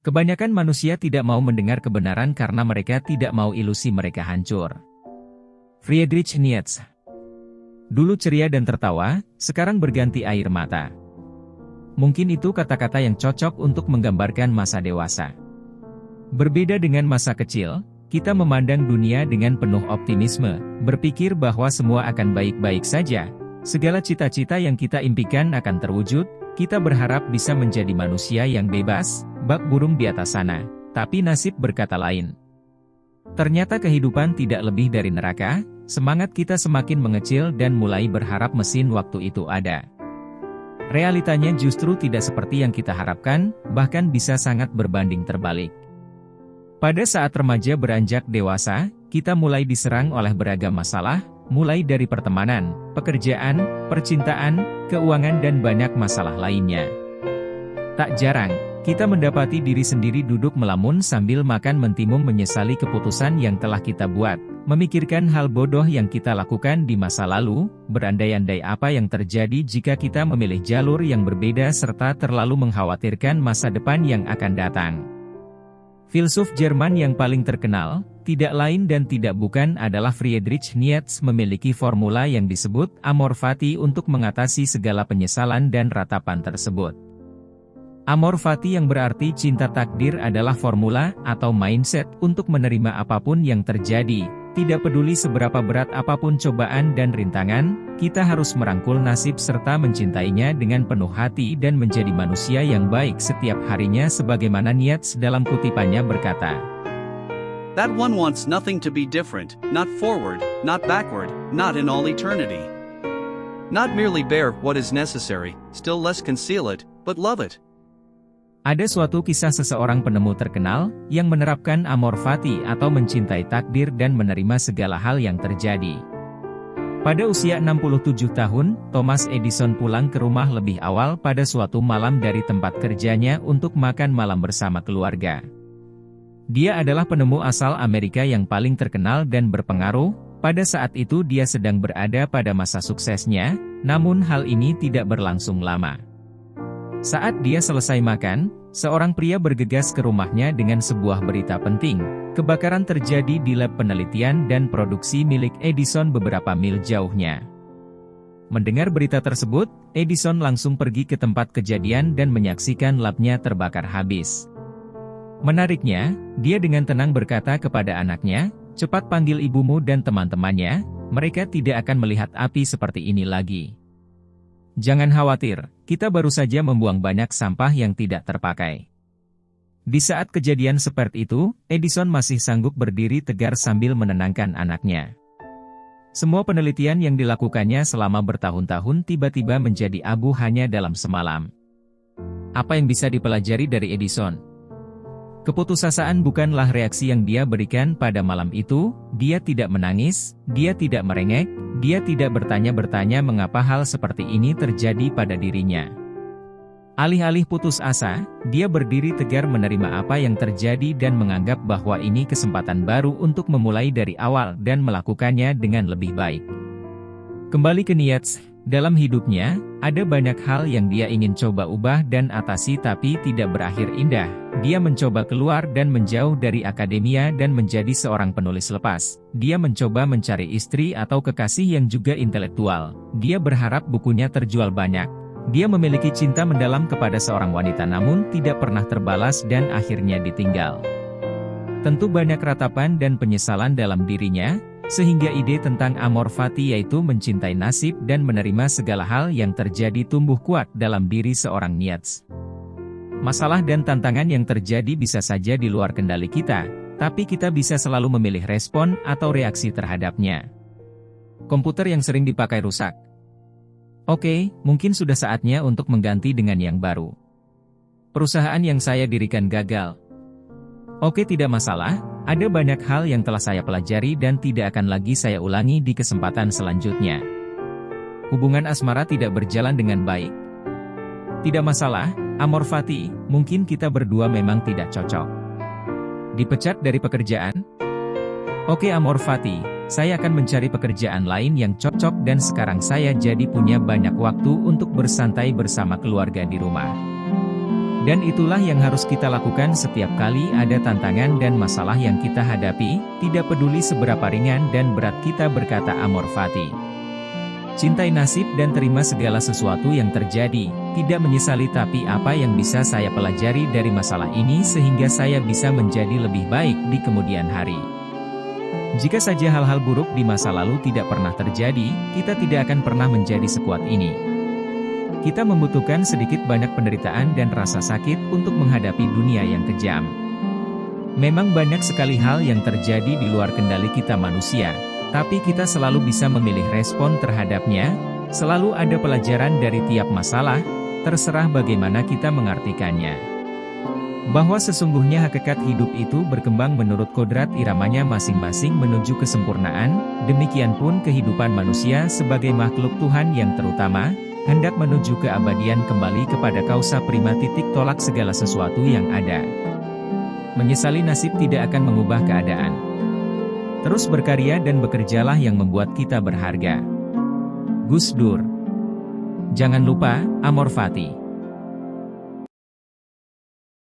Kebanyakan manusia tidak mau mendengar kebenaran karena mereka tidak mau ilusi mereka hancur. Friedrich Nietzsche. Dulu ceria dan tertawa, sekarang berganti air mata. Mungkin itu kata-kata yang cocok untuk menggambarkan masa dewasa. Berbeda dengan masa kecil, kita memandang dunia dengan penuh optimisme, berpikir bahwa semua akan baik-baik saja, segala cita-cita yang kita impikan akan terwujud, kita berharap bisa menjadi manusia yang bebas, bak burung di atas sana, tapi nasib berkata lain. Ternyata kehidupan tidak lebih dari neraka, semangat kita semakin mengecil dan mulai berharap mesin waktu itu ada. Realitanya justru tidak seperti yang kita harapkan, bahkan bisa sangat berbanding terbalik. Pada saat remaja beranjak dewasa, kita mulai diserang oleh beragam masalah, mulai dari pertemanan, pekerjaan, percintaan, keuangan dan banyak masalah lainnya. Tak jarang, kita mendapati diri sendiri duduk melamun sambil makan mentimun menyesali keputusan yang telah kita buat, memikirkan hal bodoh yang kita lakukan di masa lalu, berandai-andai apa yang terjadi jika kita memilih jalur yang berbeda serta terlalu mengkhawatirkan masa depan yang akan datang. Filsuf Jerman yang paling terkenal, tidak lain dan tidak bukan adalah Friedrich Nietzsche memiliki formula yang disebut amor fati untuk mengatasi segala penyesalan dan ratapan tersebut. Amor fati yang berarti cinta takdir adalah formula atau mindset untuk menerima apapun yang terjadi, tidak peduli seberapa berat apapun cobaan dan rintangan, kita harus merangkul nasib serta mencintainya dengan penuh hati dan menjadi manusia yang baik setiap harinya sebagaimana Nietzsche dalam kutipannya berkata. That one wants nothing to be different, not forward, not backward, not in all eternity. Not merely bear what is necessary, still less conceal it, but love it. Ada suatu kisah seseorang penemu terkenal, yang menerapkan amor fati atau mencintai takdir dan menerima segala hal yang terjadi. Pada usia 67 tahun, Thomas Edison pulang ke rumah lebih awal pada suatu malam dari tempat kerjanya untuk makan malam bersama keluarga. Dia adalah penemu asal Amerika yang paling terkenal dan berpengaruh, pada saat itu dia sedang berada pada masa suksesnya, namun hal ini tidak berlangsung lama. Saat dia selesai makan, seorang pria bergegas ke rumahnya dengan sebuah berita penting. Kebakaran terjadi di lab penelitian dan produksi milik Edison beberapa mil jauhnya. Mendengar berita tersebut, Edison langsung pergi ke tempat kejadian dan menyaksikan labnya terbakar habis. Menariknya, dia dengan tenang berkata kepada anaknya, "Cepat panggil ibumu dan teman-temannya, mereka tidak akan melihat api seperti ini lagi. Jangan khawatir, kita baru saja membuang banyak sampah yang tidak terpakai." Di saat kejadian seperti itu, Edison masih sanggup berdiri tegar sambil menenangkan anaknya. Semua penelitian yang dilakukannya selama bertahun-tahun tiba-tiba menjadi abu hanya dalam semalam. Apa yang bisa dipelajari dari Edison? Keputusasaan bukanlah reaksi yang dia berikan pada malam itu, dia tidak menangis, dia tidak merengek, dia tidak bertanya-bertanya mengapa hal seperti ini terjadi pada dirinya. Alih-alih putus asa, dia berdiri tegar menerima apa yang terjadi dan menganggap bahwa ini kesempatan baru untuk memulai dari awal dan melakukannya dengan lebih baik. Kembali ke Nietzsche, dalam hidupnya, ada banyak hal yang dia ingin coba ubah dan atasi tapi tidak berakhir indah. Dia mencoba keluar dan menjauh dari akademia dan menjadi seorang penulis lepas. Dia mencoba mencari istri atau kekasih yang juga intelektual. Dia berharap bukunya terjual banyak. Dia memiliki cinta mendalam kepada seorang wanita namun tidak pernah terbalas dan akhirnya ditinggal. Tentu banyak ratapan dan penyesalan dalam dirinya, sehingga ide tentang amor fati yaitu mencintai nasib dan menerima segala hal yang terjadi tumbuh kuat dalam diri seorang Nietzsche. Masalah dan tantangan yang terjadi bisa saja di luar kendali kita, tapi kita bisa selalu memilih respon atau reaksi terhadapnya. Komputer yang sering dipakai rusak. Oke, mungkin sudah saatnya untuk mengganti dengan yang baru. Perusahaan yang saya dirikan gagal. Oke, tidak masalah, ada banyak hal yang telah saya pelajari dan tidak akan lagi saya ulangi di kesempatan selanjutnya. Hubungan asmara tidak berjalan dengan baik. Tidak masalah, amor fati, mungkin kita berdua memang tidak cocok. Dipecat dari pekerjaan? Oke amor fati, saya akan mencari pekerjaan lain yang cocok dan sekarang saya jadi punya banyak waktu untuk bersantai bersama keluarga di rumah. Dan itulah yang harus kita lakukan setiap kali ada tantangan dan masalah yang kita hadapi, tidak peduli seberapa ringan dan berat kita, berkata Amor Fati. Cintai nasib dan terima segala sesuatu yang terjadi, tidak menyesali, tapi apa yang bisa saya pelajari dari masalah ini sehingga saya bisa menjadi lebih baik di kemudian hari. Jika saja hal-hal buruk di masa lalu tidak pernah terjadi, kita tidak akan pernah menjadi sekuat ini. Kita membutuhkan sedikit banyak penderitaan dan rasa sakit untuk menghadapi dunia yang kejam. Memang banyak sekali hal yang terjadi di luar kendali kita manusia, tapi kita selalu bisa memilih respon terhadapnya. Selalu ada pelajaran dari tiap masalah, terserah bagaimana kita mengartikannya. Bahwa sesungguhnya hakikat hidup itu berkembang menurut kodrat iramanya masing-masing menuju kesempurnaan, demikian pun kehidupan manusia sebagai makhluk Tuhan yang terutama, hendak menuju keabadian kembali kepada kausa prima titik tolak segala sesuatu yang ada. Menyesali nasib tidak akan mengubah keadaan. Terus berkarya dan bekerjalah yang membuat kita berharga. Gus Dur. Jangan lupa, Amor Fati.